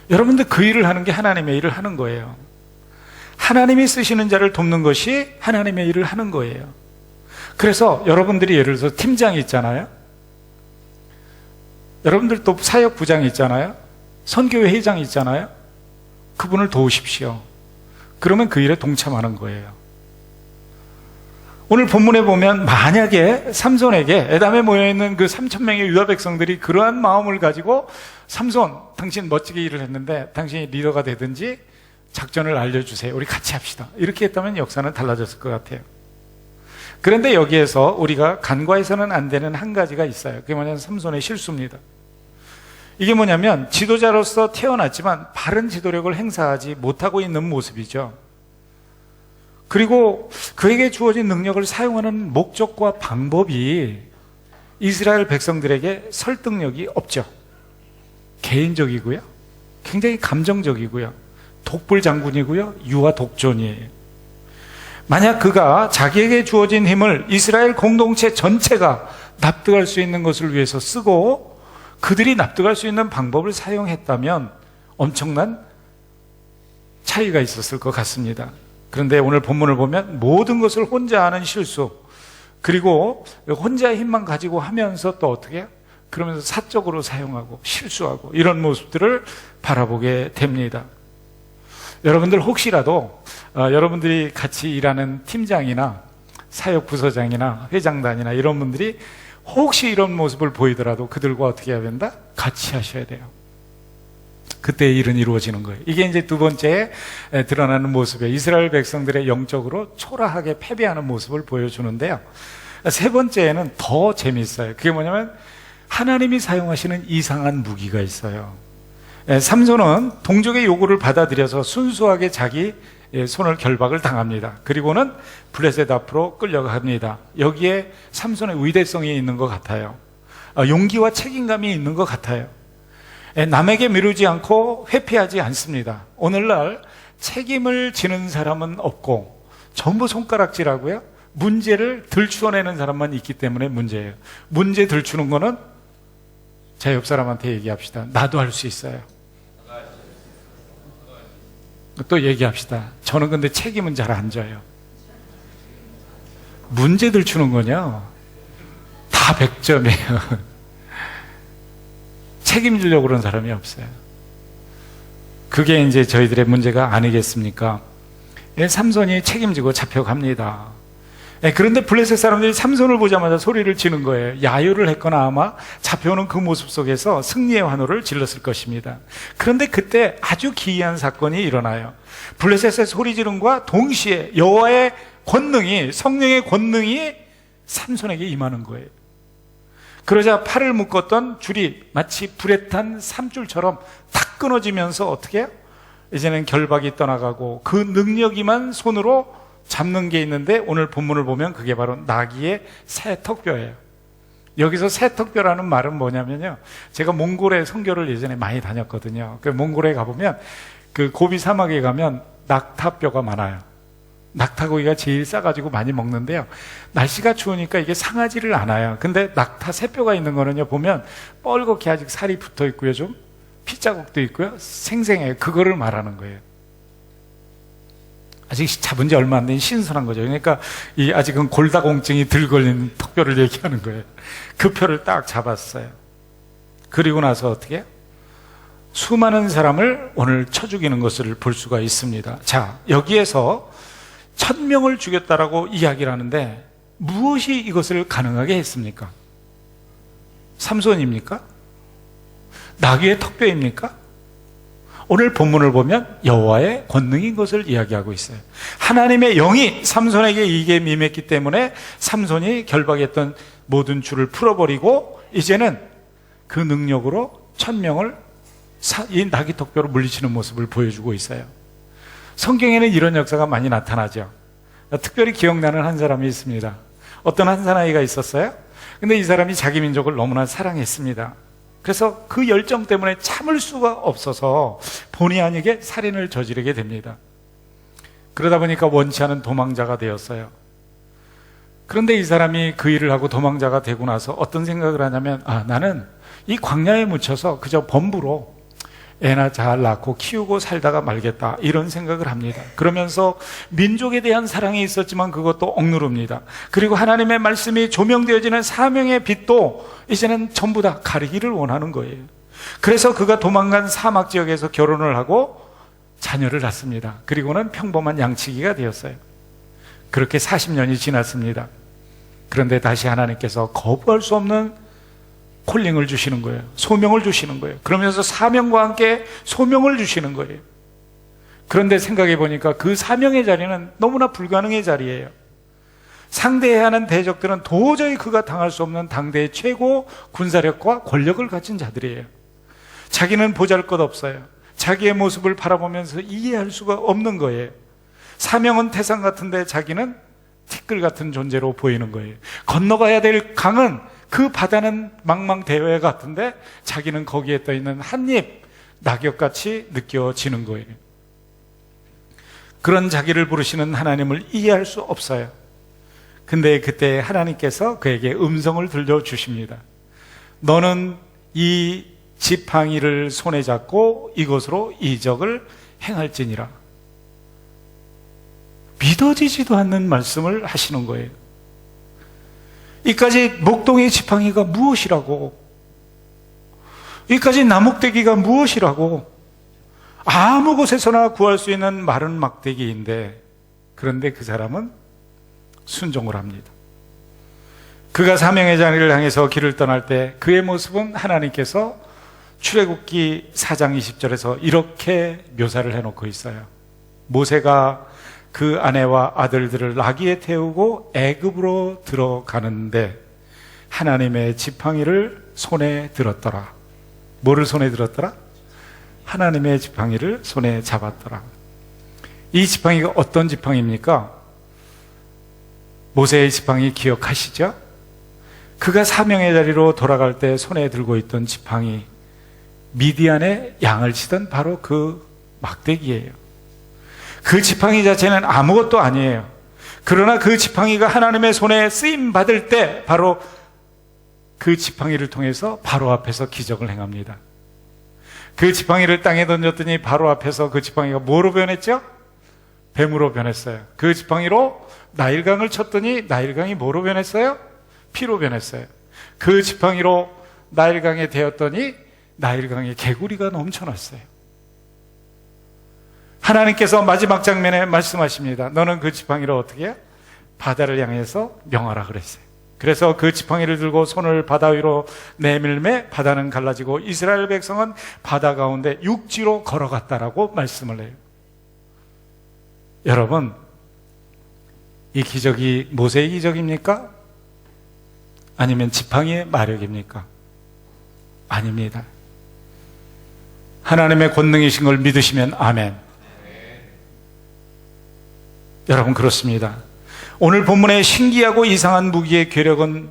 여러분들 그 일을 하는 게 하나님의 일을 하는 거예요. 하나님이 쓰시는 자를 돕는 것이 하나님의 일을 하는 거예요. 그래서 여러분들이 예를 들어서 팀장이 있잖아요. 여러분들 또 사역부장이 있잖아요. 선교회 회장이 있잖아요. 그분을 도우십시오. 그러면 그 일에 동참하는 거예요. 오늘 본문에 보면 만약에 삼손에게 에담에 모여있는 그 3천 명의 유다 백성들이 그러한 마음을 가지고 삼손, 당신 멋지게 일을 했는데 당신이 리더가 되든지 작전을 알려주세요. 우리 같이 합시다. 이렇게 했다면 역사는 달라졌을 것 같아요. 그런데 여기에서 우리가 간과해서는 안 되는 한 가지가 있어요. 그게 뭐냐면 삼손의 실수입니다. 이게 뭐냐면 지도자로서 태어났지만 바른 지도력을 행사하지 못하고 있는 모습이죠. 그리고 그에게 주어진 능력을 사용하는 목적과 방법이 이스라엘 백성들에게 설득력이 없죠. 개인적이고요. 굉장히 감정적이고요. 독불 장군이고요. 유아 독존이에요. 만약 그가 자기에게 주어진 힘을 이스라엘 공동체 전체가 납득할 수 있는 것을 위해서 쓰고 그들이 납득할 수 있는 방법을 사용했다면 엄청난 차이가 있었을 것 같습니다. 그런데 오늘 본문을 보면 모든 것을 혼자 하는 실수, 그리고 혼자의 힘만 가지고 하면서 또 어떻게 해요? 그러면서 사적으로 사용하고 실수하고 이런 모습들을 바라보게 됩니다. 여러분들 혹시라도 여러분들이 같이 일하는 팀장이나 사역부서장이나 회장단이나 이런 분들이 혹시 이런 모습을 보이더라도 그들과 어떻게 해야 된다? 같이 하셔야 돼요. 그때 일은 이루어지는 거예요. 이게 이제 두 번째 드러나는 모습이에요. 이스라엘 백성들의 영적으로 초라하게 패배하는 모습을 보여주는데요. 세 번째는 더 재미있어요. 그게 뭐냐면 하나님이 사용하시는 이상한 무기가 있어요. 삼손은 동족의 요구를 받아들여서 순수하게 자기 손을 결박을 당합니다. 그리고는 블레셋 앞으로 끌려갑니다. 여기에 삼손의 의대성이 있는 것 같아요. 용기와 책임감이 있는 것 같아요. 남에게 미루지 않고 회피하지 않습니다. 오늘날 책임을 지는 사람은 없고 전부 손가락질하고요. 문제를 들추어내는 사람만 있기 때문에 문제예요. 문제 들추는 거는 제 옆 사람한테 얘기합시다. 나도 할 수 있어요. 또 얘기합시다. 저는 근데 책임은 잘 안 져요. 문제 들추는 거냐? 다 100점이에요. 책임지려고 그러는 사람이 없어요. 그게 이제 저희들의 문제가 아니겠습니까? 삼손이 책임지고 잡혀갑니다. 그런데 블레셋 사람들이 삼손을 보자마자 소리를 지는 거예요. 야유를 했거나 아마 잡혀오는 그 모습 속에서 승리의 환호를 질렀을 것입니다. 그런데 그때 아주 기이한 사건이 일어나요. 블레셋의 소리 지름과 동시에 여호와의 권능이, 성령의 권능이 삼손에게 임하는 거예요. 그러자 팔을 묶었던 줄이 마치 불에 탄 삼줄처럼 탁 끊어지면서 어떻게 해요? 이제는 결박이 떠나가고 그 능력이만 손으로 잡는 게 있는데 오늘 본문을 보면 그게 바로 나귀의 새 턱뼈예요. 여기서 새 턱뼈라는 말은 뭐냐면요, 제가 몽골에 선교를 예전에 많이 다녔거든요. 그 몽골에 가보면 그 고비 사막에 가면 낙타뼈가 많아요. 낙타고기가 제일 싸가지고 많이 먹는데요, 날씨가 추우니까 이게 상하지를 않아요. 근데 낙타 새뼈가 있는 거는요, 보면 뻘겋게 아직 살이 붙어 있고요, 좀 피자국도 있고요, 생생해요. 그거를 말하는 거예요. 아직 잡은 지 얼마 안 된 신선한 거죠. 그러니까 이 아직은 골다공증이 들 걸린 턱뼈를 얘기하는 거예요. 그 뼈를 딱 잡았어요. 그리고 나서 어떻게 해요? 수많은 사람을 오늘 쳐 죽이는 것을 볼 수가 있습니다. 자, 여기에서 1000명을 죽였다라고 이야기를 하는데 무엇이 이것을 가능하게 했습니까? 삼손입니까? 나귀의 턱뼈입니까? 오늘 본문을 보면 여호와의 권능인 것을 이야기하고 있어요. 하나님의 영이 삼손에게 이게 임했기 때문에 삼손이 결박했던 모든 줄을 풀어버리고 이제는 그 능력으로 1000명을 이 나귀 턱뼈로 물리치는 모습을 보여주고 있어요. 성경에는 이런 역사가 많이 나타나죠. 특별히 기억나는 한 사람이 있습니다. 어떤 한 사나이가 있었어요. 근데 이 사람이 자기 민족을 너무나 사랑했습니다. 그래서 그 열정 때문에 참을 수가 없어서 본의 아니게 살인을 저지르게 됩니다. 그러다 보니까 원치 않은 도망자가 되었어요. 그런데 이 사람이 그 일을 하고 도망자가 되고 나서 어떤 생각을 하냐면, 나는 이 광야에 묻혀서 그저 범부로 애나 잘 낳고 키우고 살다가 말겠다, 이런 생각을 합니다. 그러면서 민족에 대한 사랑이 있었지만 그것도 억누릅니다. 그리고 하나님의 말씀이 조명되어지는 사명의 빛도 이제는 전부 다 가리기를 원하는 거예요. 그래서 그가 도망간 사막 지역에서 결혼을 하고 자녀를 낳습니다. 그리고는 평범한 양치기가 되었어요. 그렇게 40년이 지났습니다. 그런데 다시 하나님께서 거부할 수 없는 콜링을 주시는 거예요. 소명을 주시는 거예요. 그러면서 사명과 함께 소명을 주시는 거예요. 그런데 생각해 보니까 그 사명의 자리는 너무나 불가능의 자리예요. 상대해야 하는 대적들은 도저히 그가 당할 수 없는 당대의 최고 군사력과 권력을 가진 자들이에요. 자기는 보잘것없어요. 자기의 모습을 바라보면서 이해할 수가 없는 거예요. 사명은 태산 같은데 자기는 티끌 같은 존재로 보이는 거예요. 건너가야 될 강은, 그 바다는 망망대해 같은데 자기는 거기에 떠있는 한입 낙엽같이 느껴지는 거예요. 그런 자기를 부르시는 하나님을 이해할 수 없어요. 근데 그때 하나님께서 그에게 음성을 들려주십니다. 너는 이 지팡이를 손에 잡고 이것으로 이적을 행할지니라. 믿어지지도 않는 말씀을 하시는 거예요. 이까지 목동의 지팡이가 무엇이라고, 이까지 나목대기가 무엇이라고, 아무 곳에서나 구할 수 있는 마른 막대기인데, 그런데 그 사람은 순종을 합니다. 그가 사명의 자리를 향해서 길을 떠날 때 그의 모습은 하나님께서 출애굽기 4장 20절에서 이렇게 묘사를 해놓고 있어요. 모세가 그 아내와 아들들을 나귀에 태우고 애굽으로 들어가는데 하나님의 지팡이를 손에 들었더라. 뭐를 손에 들었더라? 하나님의 지팡이를 손에 잡았더라. 이 지팡이가 어떤 지팡이입니까? 모세의 지팡이 기억하시죠? 그가 사명의 자리로 돌아갈 때 손에 들고 있던 지팡이, 미디안의 양을 치던 바로 그 막대기예요. 그 지팡이 자체는 아무것도 아니에요. 그러나 그 지팡이가 하나님의 손에 쓰임 받을 때 바로 그 지팡이를 통해서 바로 앞에서 기적을 행합니다. 그 지팡이를 땅에 던졌더니 바로 앞에서 그 지팡이가 뭐로 변했죠? 뱀으로 변했어요. 그 지팡이로 나일강을 쳤더니 나일강이 뭐로 변했어요? 피로 변했어요. 그 지팡이로 나일강에 대었더니 나일강에 개구리가 넘쳐났어요. 하나님께서 마지막 장면에 말씀하십니다. 너는 그 지팡이로 어떻게 해요? 바다를 향해서 명하라 그랬어요. 그래서 그 지팡이를 들고 손을 바다 위로 내밀매 바다는 갈라지고 이스라엘 백성은 바다 가운데 육지로 걸어갔다라고 말씀을 해요. 여러분, 이 기적이 모세의 기적입니까? 아니면 지팡이의 마력입니까? 아닙니다. 하나님의 권능이신 걸 믿으시면 아멘. 여러분, 그렇습니다. 오늘 본문의 신기하고 이상한 무기의 괴력은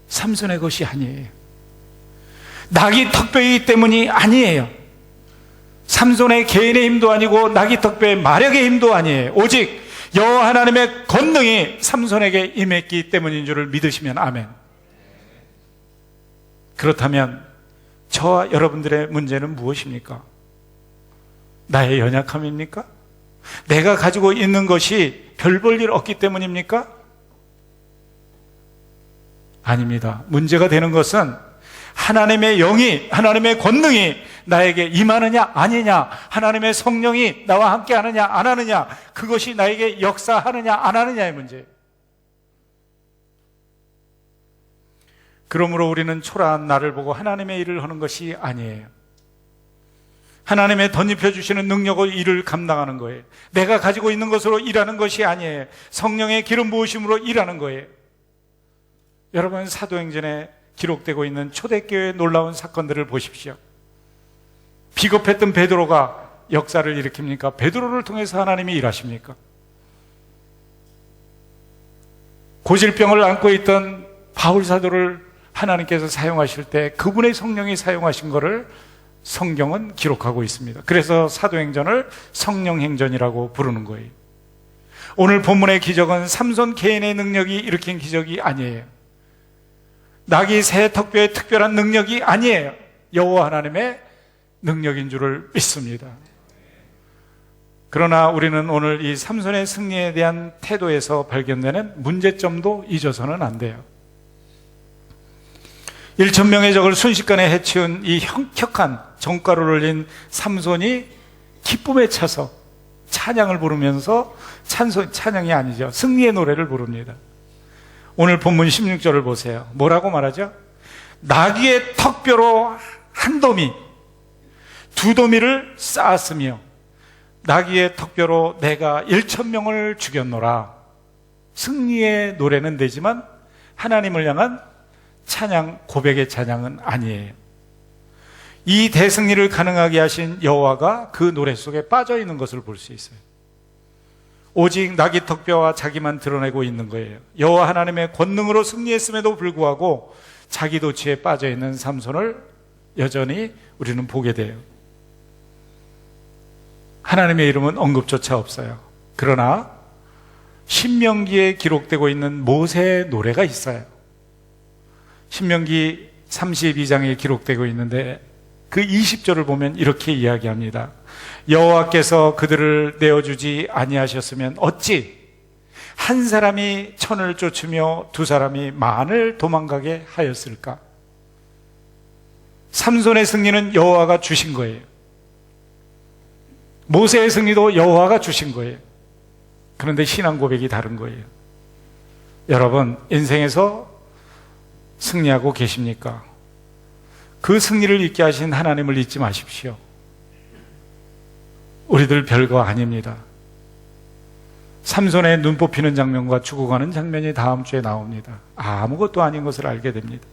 삼손의 것이 아니에요. 나귀 턱뼈이기 때문이 아니에요. 삼손의 개인의 힘도 아니고 나귀 턱뼈의 마력의 힘도 아니에요. 오직 여호와 하나님의 권능이 삼손에게 임했기 때문인 줄을 믿으시면 아멘. 그렇다면 저와 여러분들의 문제는 무엇입니까? 나의 연약함입니까? 내가 가지고 있는 것이 별 볼 일 없기 때문입니까? 아닙니다. 문제가 되는 것은 하나님의 영이, 하나님의 권능이 나에게 임하느냐 아니냐, 하나님의 성령이 나와 함께 하느냐 안 하느냐, 그것이 나에게 역사하느냐 안 하느냐의 문제예요. 그러므로 우리는 초라한 나를 보고 하나님의 일을 하는 것이 아니에요. 하나님의 덧입혀 주시는 능력으로 일을 감당하는 거예요. 내가 가지고 있는 것으로 일하는 것이 아니에요. 성령의 기름 부으심으로 일하는 거예요. 여러분, 사도행전에 기록되고 있는 초대교회의 놀라운 사건들을 보십시오. 비겁했던 베드로가 역사를 일으킵니까? 베드로를 통해서 하나님이 일하십니까? 고질병을 안고 있던 바울 사도를 하나님께서 사용하실 때 그분의 성령이 사용하신 것을 성경은 기록하고 있습니다. 그래서 사도행전을 성령행전이라고 부르는 거예요. 오늘 본문의 기적은 삼손 개인의 능력이 일으킨 기적이 아니에요. 낙이 새 턱뼈의 특별한 능력이 아니에요. 여호와 하나님의 능력인 줄을 믿습니다. 그러나 우리는 오늘 이 삼손의 승리에 대한 태도에서 발견되는 문제점도 잊어서는 안 돼요. 1,000명의 적을 순식간에 해치운 이 형격한 정가를 올린 삼손이 기쁨에 차서 찬양을 부르면서 찬양이 아니죠. 승리의 노래를 부릅니다. 오늘 본문 16절을 보세요. 뭐라고 말하죠? 나귀의 턱뼈로 한 더미, 두 더미를 쌓았으며 나귀의 턱뼈로 내가 1,000명을 죽였노라. 승리의 노래는 되지만 하나님을 향한 찬양, 고백의 찬양은 아니에요. 이 대승리를 가능하게 하신 여호와가 그 노래 속에 빠져 있는 것을 볼 수 있어요. 오직 나귀 턱뼈와 자기만 드러내고 있는 거예요. 여호와 하나님의 권능으로 승리했음에도 불구하고 자기 도취에 빠져 있는 삼손을 여전히 우리는 보게 돼요. 하나님의 이름은 언급조차 없어요. 그러나 신명기에 기록되고 있는 모세의 노래가 있어요. 신명기 32장에 기록되고 있는데 그 20절을 보면 이렇게 이야기합니다. 여호와께서 그들을 내어주지 아니하셨으면 어찌 한 사람이 천을 쫓으며 두 사람이 만을 도망가게 하였을까? 삼손의 승리는 여호와가 주신 거예요. 모세의 승리도 여호와가 주신 거예요. 그런데 신앙 고백이 다른 거예요. 여러분, 인생에서 승리하고 계십니까? 그 승리를 있게 하신 하나님을 잊지 마십시오. 우리들 별거 아닙니다. 삼손의 눈 뽑히는 장면과 죽어가는 장면이 다음 주에 나옵니다. 아무것도 아닌 것을 알게 됩니다.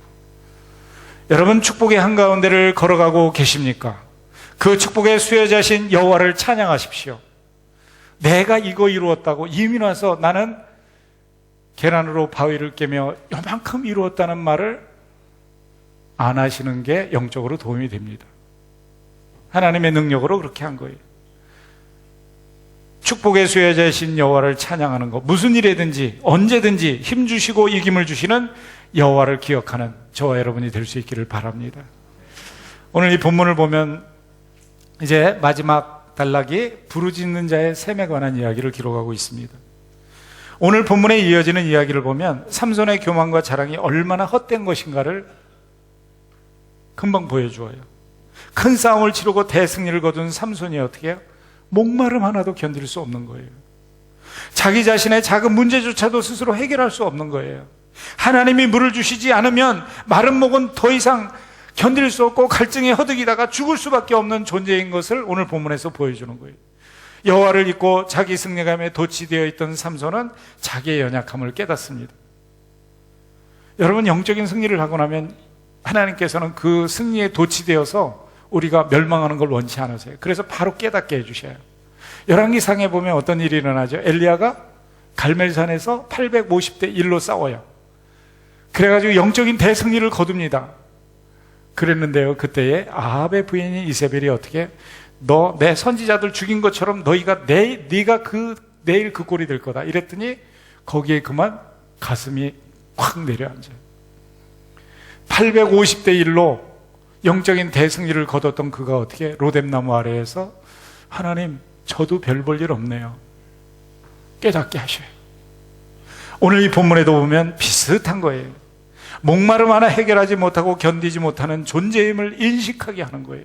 여러분, 축복의 한가운데를 걸어가고 계십니까? 그 축복의 수혜자신 여호와를 찬양하십시오. 내가 이거 이루었다고 이미 와서 나는 계란으로 바위를 깨며 요만큼 이루었다는 말을 안 하시는 게 영적으로 도움이 됩니다. 하나님의 능력으로 그렇게 한 거예요. 축복의 수혜자이신 여호와를 찬양하는 것, 무슨 일이든지 언제든지 힘주시고 이김을 주시는 여호와를 기억하는 저와 여러분이 될 수 있기를 바랍니다. 오늘 이 본문을 보면 이제 마지막 단락이 부르짖는 자의 셈에 관한 이야기를 기록하고 있습니다. 오늘 본문에 이어지는 이야기를 보면 삼손의 교만과 자랑이 얼마나 헛된 것인가를 금방 보여주어요. 큰 싸움을 치르고 대승리를 거둔 삼손이 어떻게 해요? 목마름 하나도 견딜 수 없는 거예요. 자기 자신의 작은 문제조차도 스스로 해결할 수 없는 거예요. 하나님이 물을 주시지 않으면 마른 목은 더 이상 견딜 수 없고 갈증에 허덕이다가 죽을 수밖에 없는 존재인 것을 오늘 본문에서 보여주는 거예요. 여호와를 잊고 자기 승리감에 도취되어 있던 삼손은 자기의 연약함을 깨닫습니다. 여러분, 영적인 승리를 하고 나면 하나님께서는 그 승리에 도취되어서 우리가 멸망하는 걸 원치 않으세요. 그래서 바로 깨닫게 해주셔요. 열왕기상에 보면 어떤 일이 일어나죠? 엘리야가 갈멜산에서 850대 1로 싸워요. 그래가지고 영적인 대승리를 거둡니다. 그랬는데요, 그때에 아합의 부인인 이세벨이 어떻게, 너 내 선지자들 죽인 것처럼 너희가 네가 내일 그 꼴이 될 거다 이랬더니 거기에 그만 가슴이 확 내려앉아요. 850대 1로 영적인 대승리를 거뒀던 그가 어떻게 로뎀나무 아래에서 하나님, 저도 별 볼 일 없네요, 깨닫게 하셔요. 오늘 이 본문에도 보면 비슷한 거예요. 목마름 하나 해결하지 못하고 견디지 못하는 존재임을 인식하게 하는 거예요.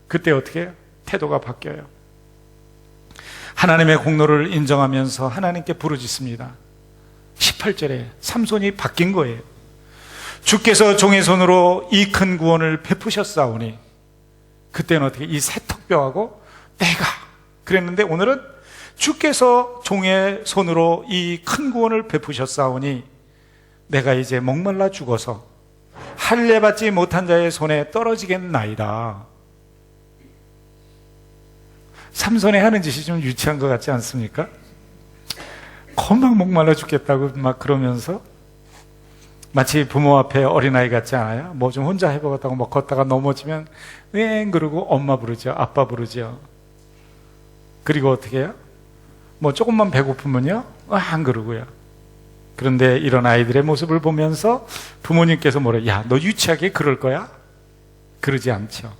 그때 어떻게 해요? 태도가 바뀌어요. 하나님의 공로를 인정하면서 하나님께 부르짖습니다. 18절에 삼손이 바뀐 거예요. 주께서 종의 손으로 이 큰 구원을 베푸셨사오니, 그때는 어떻게 이 세턱뼈하고 내가 그랬는데, 오늘은 주께서 종의 손으로 이 큰 구원을 베푸셨사오니 내가 이제 목말라 죽어서 할례 받지 못한 자의 손에 떨어지겠나이다. 삼손이 하는 짓이 좀 유치한 것 같지 않습니까? 금방 목말라 죽겠다고 막 그러면서 마치 부모 앞에 어린아이 같지 않아요? 뭐 좀 혼자 해보겠다고 막 걷다가 넘어지면 응 그러고 엄마 부르죠, 아빠 부르죠. 그리고 어떻게 해요? 뭐 조금만 배고프면요 안 그러고요. 그런데 이런 아이들의 모습을 보면서 부모님께서 뭐래? 야, 너 유치하게 그럴 거야? 그러지 않죠.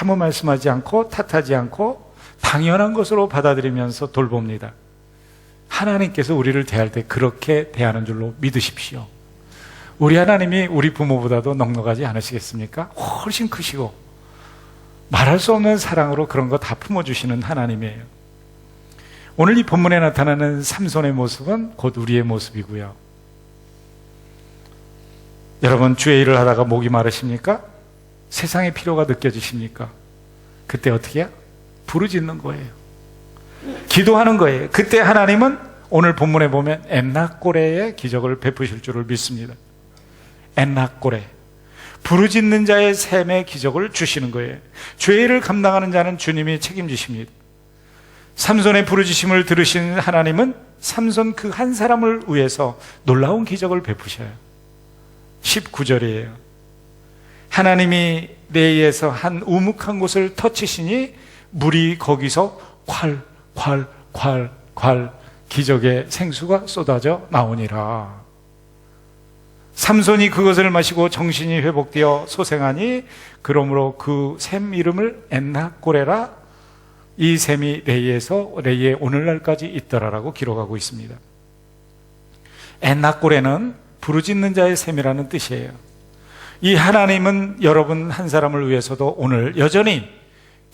아무 말씀하지 않고 탓하지 않고 당연한 것으로 받아들이면서 돌봅니다. 하나님께서 우리를 대할 때 그렇게 대하는 줄로 믿으십시오. 우리 하나님이 우리 부모보다도 넉넉하지 않으시겠습니까? 훨씬 크시고 말할 수 없는 사랑으로 그런 거 다 품어주시는 하나님이에요. 오늘 이 본문에 나타나는 삼손의 모습은 곧 우리의 모습이고요. 여러분, 주의 일을 하다가 목이 마르십니까? 세상의 피로가 느껴지십니까? 그때 어떻게 해요? 부르짖는 거예요. 기도하는 거예요. 그때 하나님은 오늘 본문에 보면 엔나꼬레의 기적을 베푸실 줄을 믿습니다. 엔나꼬레, 부르짖는 자의 샘의 기적을 주시는 거예요. 죄를 감당하는 자는 주님이 책임지십니다. 삼손의 부르짖음을 들으신 하나님은 삼손 그 한 사람을 위해서 놀라운 기적을 베푸셔요. 19절이에요. 하나님이 내에서 한 우묵한 곳을 터치시니 물이 거기서 콸 기적의 생수가 쏟아져 나오니라. 삼손이 그것을 마시고 정신이 회복되어 소생하니 그러므로 그 샘 이름을 엔나꼬레라, 이 샘이 레이에서 레이에 오늘날까지 있더라라고 기록하고 있습니다. 엔나꼬레는 부르짖는 자의 샘이라는 뜻이에요. 이 하나님은 여러분 한 사람을 위해서도 오늘 여전히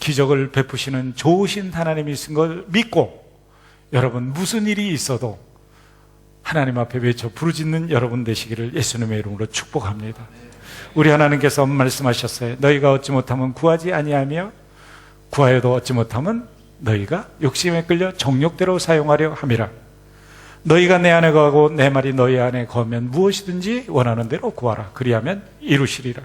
기적을 베푸시는 좋으신 하나님이신 걸 믿고, 여러분 무슨 일이 있어도 하나님 앞에 외쳐 부르짖는 여러분 되시기를 예수님의 이름으로 축복합니다. 우리 하나님께서 말씀하셨어요. 너희가 얻지 못하면 구하지 아니하며 구하여도 얻지 못하면 너희가 욕심에 끌려 정욕대로 사용하려 함이라. 너희가 내 안에 거하고 내 말이 너희 안에 거하면 무엇이든지 원하는 대로 구하라. 그리하면 이루시리라.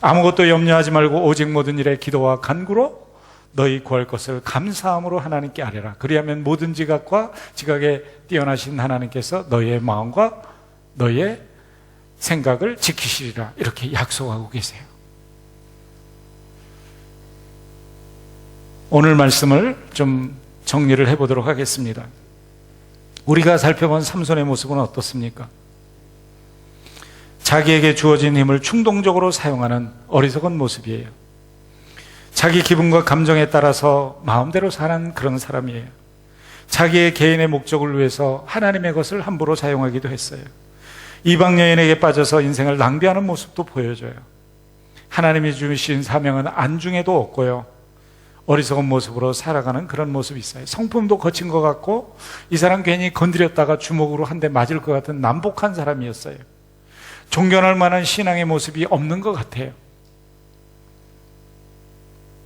아무것도 염려하지 말고 오직 모든 일에 기도와 간구로 너희 구할 것을 감사함으로 하나님께 아뢰라. 그리하면 모든 지각과 지각에 뛰어나신 하나님께서 너희의 마음과 너희의 생각을 지키시리라. 이렇게 약속하고 계세요. 오늘 말씀을 좀 정리를 해보도록 하겠습니다. 우리가 살펴본 삼손의 모습은 어떻습니까? 자기에게 주어진 힘을 충동적으로 사용하는 어리석은 모습이에요. 자기 기분과 감정에 따라서 마음대로 사는 그런 사람이에요. 자기의 개인의 목적을 위해서 하나님의 것을 함부로 사용하기도 했어요. 이방 여인에게 빠져서 인생을 낭비하는 모습도 보여줘요. 하나님이 주신 사명은 안중에도 없고요, 어리석은 모습으로 살아가는 그런 모습이 있어요. 성품도 거친 것 같고, 이 사람 괜히 건드렸다가 주먹으로 한 대 맞을 것 같은 난폭한 사람이었어요. 존경할 만한 신앙의 모습이 없는 것 같아요.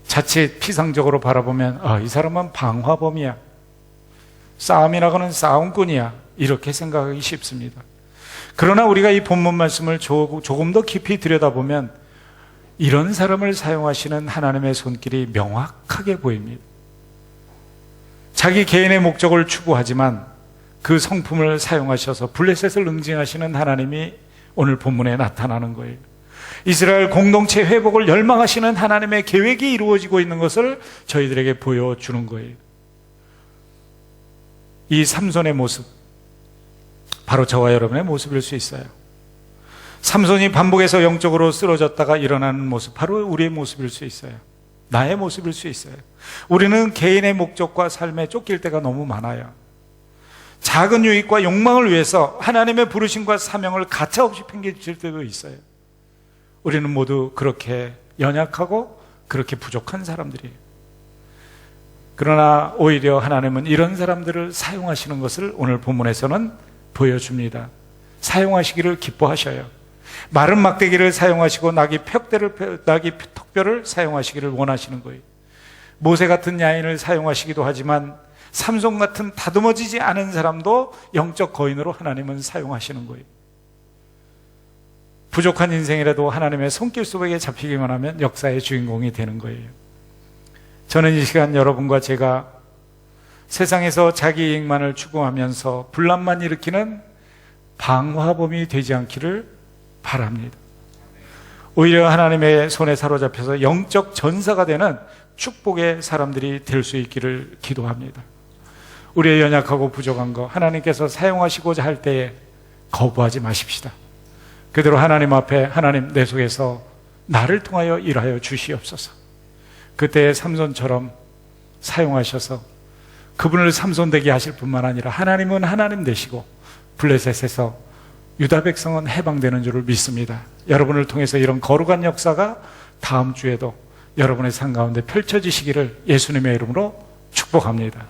자칫 피상적으로 바라보면 이 사람은 방화범이야, 싸움이라고는 싸움꾼이야, 이렇게 생각하기 쉽습니다. 그러나 우리가 이 본문 말씀을 조금 더 깊이 들여다보면 이런 사람을 사용하시는 하나님의 손길이 명확하게 보입니다. 자기 개인의 목적을 추구하지만 그 성품을 사용하셔서 블레셋을 응징하시는 하나님이 오늘 본문에 나타나는 거예요. 이스라엘 공동체 회복을 열망하시는 하나님의 계획이 이루어지고 있는 것을 저희들에게 보여주는 거예요. 이 삼손의 모습, 바로 저와 여러분의 모습일 수 있어요. 삼손이 반복해서 영적으로 쓰러졌다가 일어나는 모습, 바로 우리의 모습일 수 있어요. 나의 모습일 수 있어요. 우리는 개인의 목적과 삶에 쫓길 때가 너무 많아요. 작은 유익과 욕망을 위해서 하나님의 부르심과 사명을 가차없이 팽개칠 때도 있어요. 우리는 모두 그렇게 연약하고 그렇게 부족한 사람들이에요. 그러나 오히려 하나님은 이런 사람들을 사용하시는 것을 오늘 본문에서는 보여줍니다. 사용하시기를 기뻐하셔요. 마른 막대기를 사용하시고 나귀 턱뼈를 사용하시기를 원하시는 거예요. 모세 같은 야인을 사용하시기도 하지만 삼손 같은 다듬어지지 않은 사람도 영적 거인으로 하나님은 사용하시는 거예요. 부족한 인생이라도 하나님의 손길 속에 잡히기만 하면 역사의 주인공이 되는 거예요. 저는 이 시간 여러분과 제가 세상에서 자기 이익만을 추구하면서 분란만 일으키는 방화범이 되지 않기를 바랍니다. 오히려 하나님의 손에 사로잡혀서 영적 전사가 되는 축복의 사람들이 될 수 있기를 기도합니다. 우리의 연약하고 부족한 것 하나님께서 사용하시고자 할 때에 거부하지 마십시다. 그대로 하나님 앞에 하나님 내 속에서 나를 통하여 일하여 주시옵소서. 그때 삼손처럼 사용하셔서 그분을 삼손 되게 하실 뿐만 아니라 하나님은 하나님 되시고 블레셋에서 유다 백성은 해방되는 줄을 믿습니다. 여러분을 통해서 이런 거룩한 역사가 다음 주에도 여러분의 삶 가운데 펼쳐지시기를 예수님의 이름으로 축복합니다.